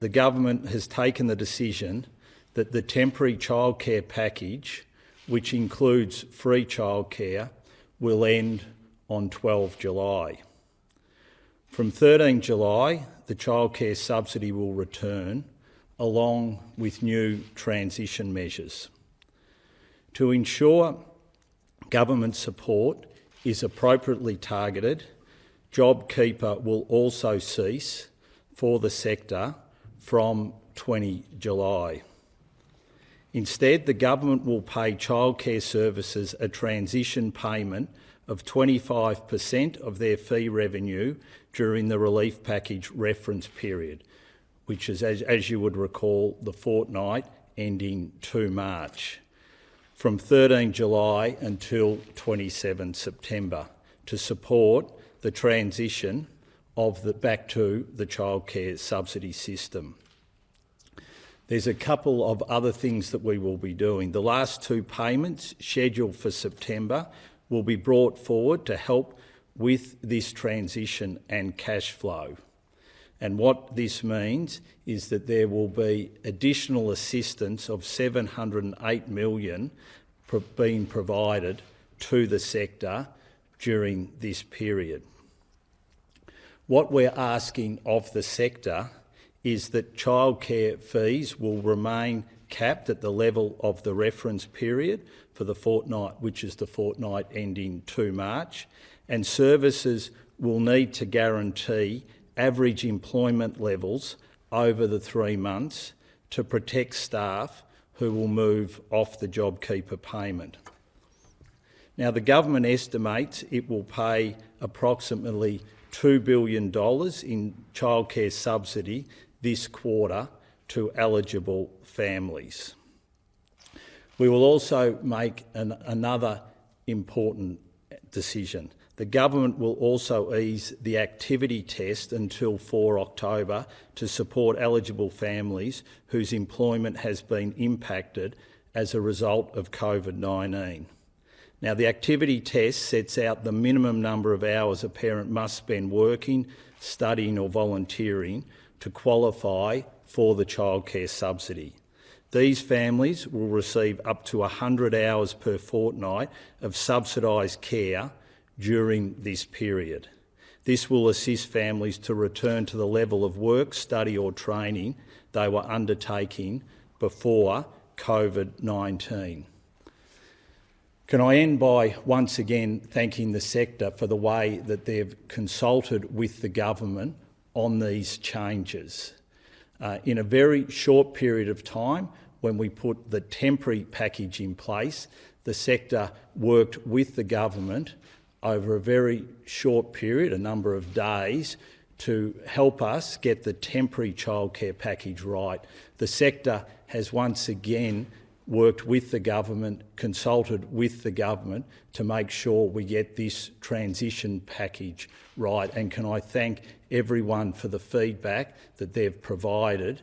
the government has taken the decision that the temporary childcare package, which includes free childcare, will end on 12 July. From 13 July, the childcare subsidy will return, along with new transition measures. To ensure government support is appropriately targeted, JobKeeper will also cease for the sector from 20 July. Instead, the government will pay childcare services a transition payment of 25% of their fee revenue during the relief package reference period, which is, as you would recall, the fortnight ending 2 March, from 13 July until 27 September, to support the transition back to the childcare subsidy system. There's a couple of other things that we will be doing. The last 2 payments scheduled for September will be brought forward to help with this transition and cash flow. And what this means is that there will be additional assistance of $708 million being provided to the sector during this period. What we're asking of the sector is that childcare fees will remain capped at the level of the reference period for the fortnight, which is the fortnight ending 2 March, and services will need to guarantee average employment levels over the 3 months to protect staff who will move off the JobKeeper payment. Now, the government estimates it will pay approximately $2 billion in childcare subsidy this quarter to eligible families. We will also make another important decision. The government will also ease the activity test until 4 October to support eligible families whose employment has been impacted as a result of COVID-19. Now, the activity test sets out the minimum number of hours a parent must spend working, studying or volunteering to qualify for the childcare subsidy. These families will receive up to 100 hours per fortnight of subsidised care during this period. This will assist families to return to the level of work, study or training they were undertaking before COVID-19. Can I end by once again thanking the sector for the way that they've consulted with the government on these changes. In a very short period of time, when we put the temporary package in place, the sector worked with the government over a very short period, a number of days, to help us get the temporary childcare package right. The sector has once again worked with the government, consulted with the government to make sure we get this transition package right. And can I thank everyone for the feedback that they've provided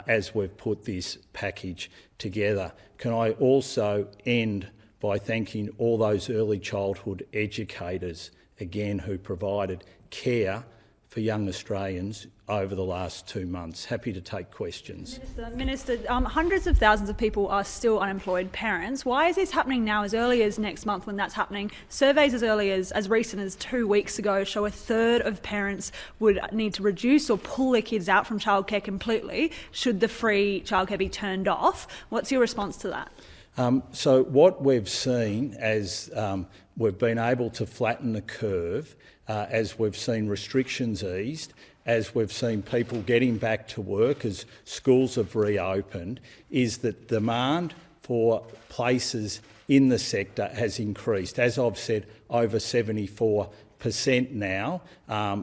as we've put this package together. Can I also end by thanking all those early childhood educators, again, who provided care for young Australians over the last 2 months. Happy to take questions. Minister, hundreds of thousands of people are still unemployed parents. Why is this happening now, as early as next month when that's happening? Surveys as early as recent as 2 weeks ago show 1/3 of parents would need to reduce or pull their kids out from childcare completely should the free childcare be turned off. What's your response to that? So what we've seen as we've been able to flatten the curve, as we've seen restrictions eased, as we've seen people getting back to work, as schools have reopened, is that demand for places in the sector has increased. As I've said, over 74% now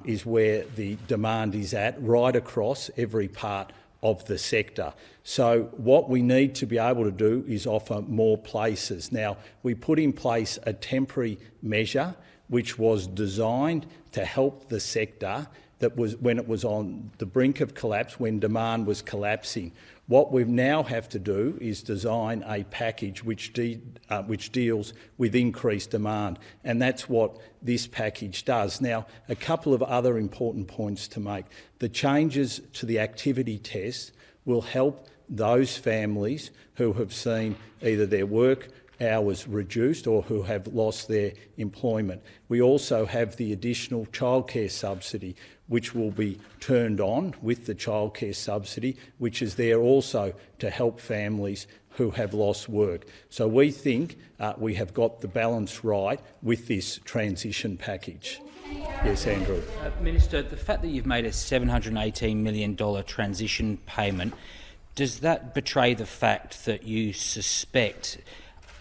is where the demand is at, right across every part of the sector. So what we need to be able to do is offer more places. Now, we put in place a temporary measure which was designed to help the sector that was when it was on the brink of collapse, when demand was collapsing. What we now have to do is design a package which deals with increased demand, and that's what this package does. Now, a couple of other important points to make. The changes to the activity test will help those families who have seen either their work hours reduced or who have lost their employment. We also have the additional childcare subsidy, which will be turned on with the childcare subsidy, which is there also to help families who have lost work. So we think we have got the balance right with this transition package. Yes, Andrew. Minister, the fact that you've made a $718 million transition payment, does that betray the fact that you suspect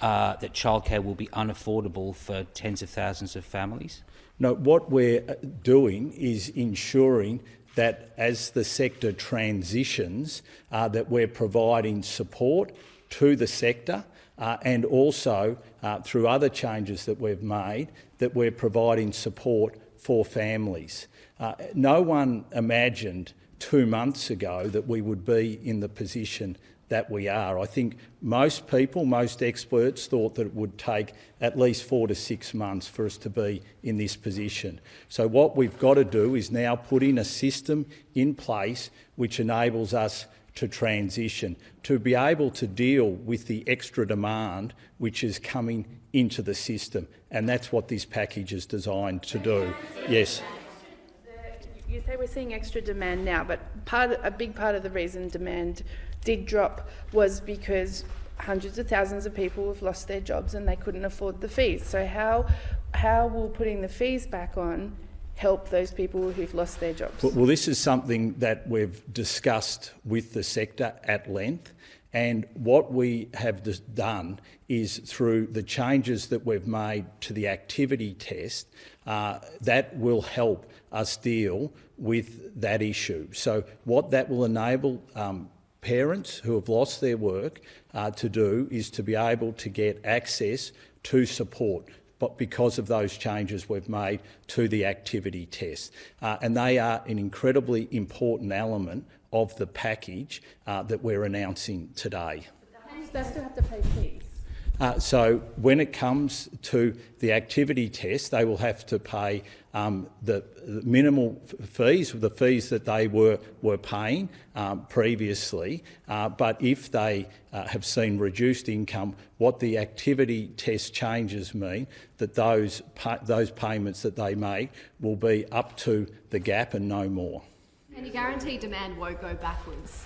that childcare will be unaffordable for tens of thousands of families? No, what we're doing is ensuring that as the sector transitions, that we're providing support to the sector and also through other changes that we've made, that we're providing support for families. No one imagined 2 months ago that we would be in the position that we are. I think most people, most experts thought that it would take at least 4 to 6 months for us to be in this position. So what we've got to do is now put in a system in place which enables us to transition, to be able to deal with the extra demand which is coming into the system. And that's what this package is designed to do. Yes. You say we're seeing extra demand now, but a big part of the reason demand did drop was because hundreds of thousands of people have lost their jobs and they couldn't afford the fees. So how will putting the fees back on help those people who've lost their jobs? Well, this is something that we've discussed with the sector at length, and what we have done is through the changes that we've made to the activity test, that will help us deal with that issue. So what that will enable parents who have lost their work to do is to be able to get access to support, but because of those changes we've made to the activity test. And they are an incredibly important element of the package that we're announcing today. They still have to pay fees. So when it comes to the activity test, they will have to pay the minimal fees, the fees that they were paying previously. But if they have seen reduced income, what the activity test changes mean that those payments that they make will be up to the gap and no more. And you guarantee demand won't go backwards?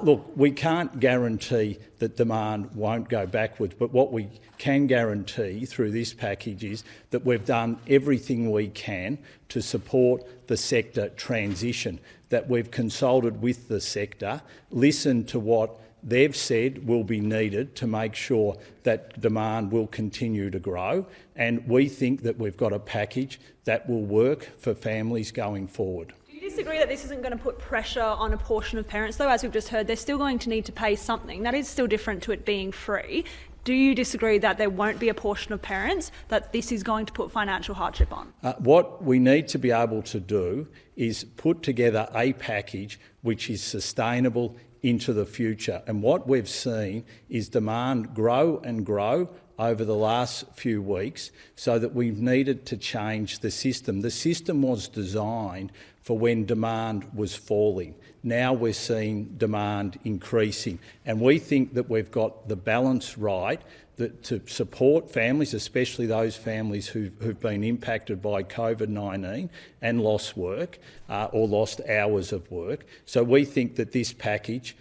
Look, we can't guarantee that demand won't go backwards, but what we can guarantee through this package is that we've done everything we can to support the sector transition, that we've consulted with the sector, listened to what they've said will be needed to make sure that demand will continue to grow, and we think that we've got a package that will work for families going forward. Do you disagree that this isn't going to put pressure on a portion of parents, though? As we've just heard, they're still going to need to pay something. That is still different to it being free. Do you disagree that there won't be a portion of parents that this is going to put financial hardship on? What we need to be able to do is put together a package which is sustainable into the future. And what we've seen is demand grow and grow over the last few weeks, so that we've needed to change the system. The system was designed for when demand was falling. Now we're seeing demand increasing, and we think that we've got the balance right to support families, especially those families who've been impacted by COVID-19 and lost work or lost hours of work. So we think that this package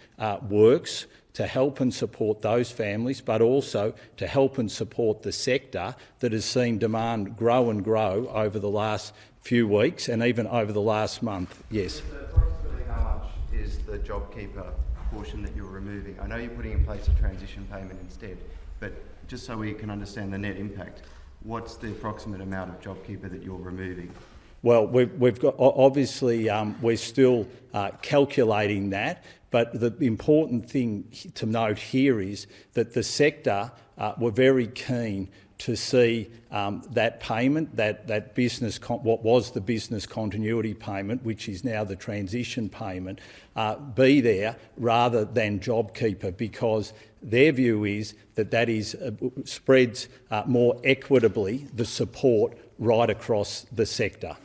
works to help and support those families, but also to help and support the sector that has seen demand grow and grow over the last few weeks and even over the last month. Yes. Approximately how much is the JobKeeper portion that you're removing? I know you're putting in place a transition payment instead, but just so we can understand the net impact, what's the approximate amount of JobKeeper that you're removing? Well, we've got obviously we're still calculating that, but the important thing to note here is that the sector were very keen to see that payment, that business, what was the business continuity payment, which is now the transition payment, be there rather than JobKeeper, because their view is that is spreads more equitably the support right across the sector.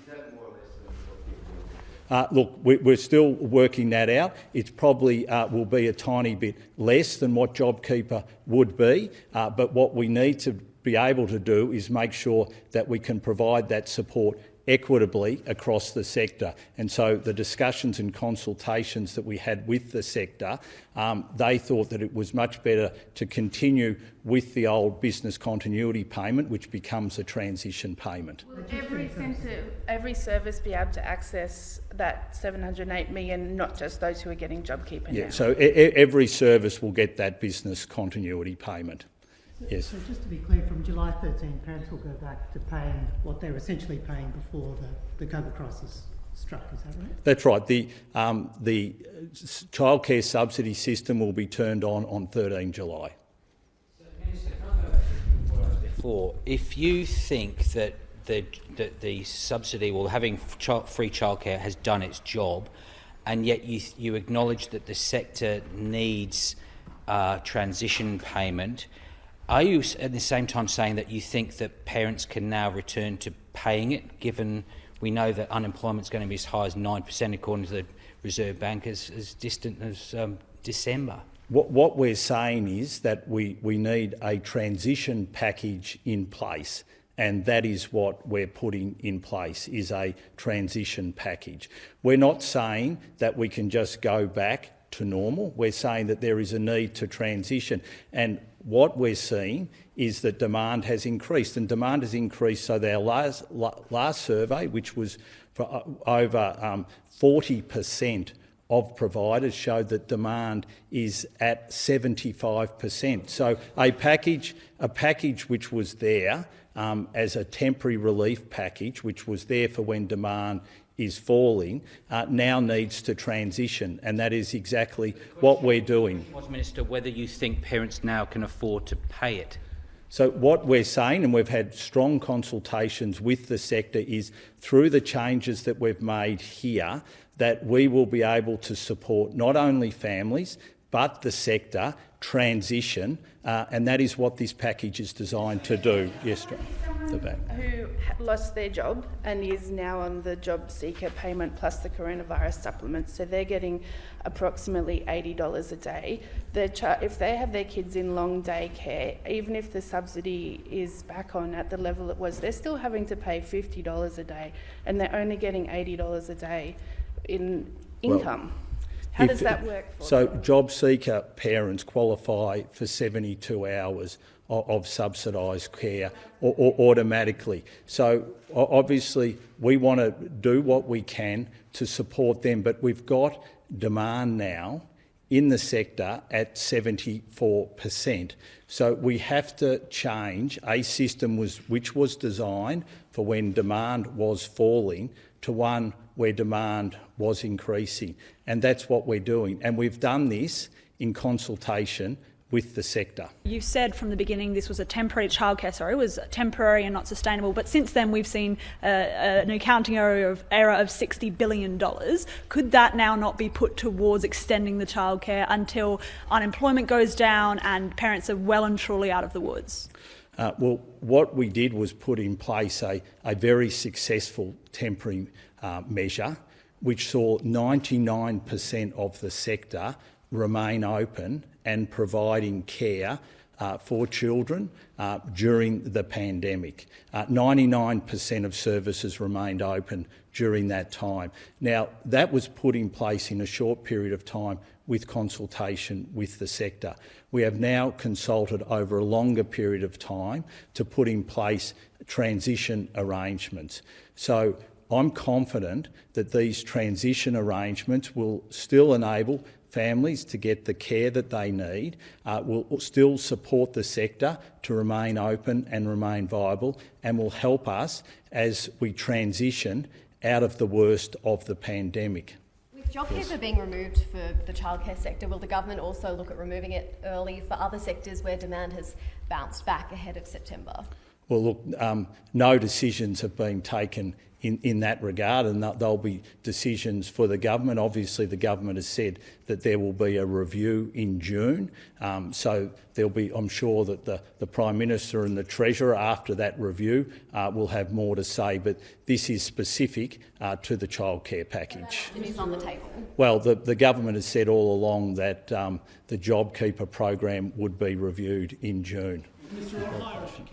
Look, we're still working that out. It's probably will be a tiny bit less than what JobKeeper would be, but what we need to be able to do is make sure that we can provide that support equitably across the sector. And so the discussions and consultations that we had with the sector, they thought that it was much better to continue with the old business continuity payment, which becomes a transition payment. Will every service be able to access that $708 million, not just those who are getting JobKeeper now? So every service will get that business continuity payment. Yes. So just to be clear, from July 13, parents will go back to paying what they were essentially paying before the COVID crisis struck. Is that right? That's right. The childcare subsidy system will be turned on 13 July. So, Minister, can I go back to what I was before? If you think that the subsidy, or having free childcare, has done its job, and yet you acknowledge that the sector needs transition payment, are you at the same time saying that you think that parents can now return to paying it, given we know that unemployment is going to be as high as 9% according to the Reserve Bank as distant as December? What we're saying is that we need a transition package in place, and that is what we're putting in place, is a transition package. We're not saying that we can just go back to normal. We're saying that there is a need to transition, and what we're seeing is that demand has increased, and demand has increased. So our last survey, which was for over 40% of providers, showed that demand is at 75%. So a package which was there as a temporary relief package, which was there for when demand is falling, now needs to transition, and that is exactly what we're doing. Minister, whether you think parents now can afford to pay it? So what we're saying, and we've had strong consultations with the sector, is through the changes that we've made here, that we will be able to support not only families but the sector transition, and that is what this package is designed to do. Yes, the back. Who lost their job and is now on the JobSeeker payment plus the coronavirus supplement, so they're getting approximately $80 a day. If they have their kids in long day care, even if the subsidy is back on at the level it was, they're still having to pay $50 a day, and they're only getting $80 a day in income. How does that work for them? JobSeeker parents qualify for 72 hours of subsidised care or automatically. So obviously we want to do what we can to support them, but we've got demand now in the sector at 74%. So we have to change a system which was designed for when demand was falling to one where demand was increasing. And that's what we're doing. And we've done this in consultation with the sector. You said from the beginning this was a temporary childcare, it was temporary and not sustainable, but since then we've seen an accounting error of $60 billion. Could that now not be put towards extending the childcare until unemployment goes down and parents are well and truly out of the woods? Well, what we did was put in place a very successful temporary measure, which saw 99% of the sector remain open and providing care for children during the pandemic. 99% of services remained open during that time. Now, that was put in place in a short period of time with consultation with the sector. We have now consulted over a longer period of time to put in place transition arrangements. So I'm confident that these transition arrangements will still enable families to get the care that they need, will still support the sector to remain open and remain viable, and will help us as we transition out of the worst of the pandemic. With JobKeeper being removed for the childcare sector, will the government also look at removing it early for other sectors where demand has bounced back ahead of September? Well, look, no decisions have been taken in that regard, and there'll be decisions for the government. Obviously, the government has said that there will be a review in June, so there'll be, I'm sure that the Prime Minister and the Treasurer, after that review, will have more to say, but this is specific to the childcare package. It is on the table. Well, the government has said all along that the JobKeeper program would be reviewed in June. Minister, on higher education.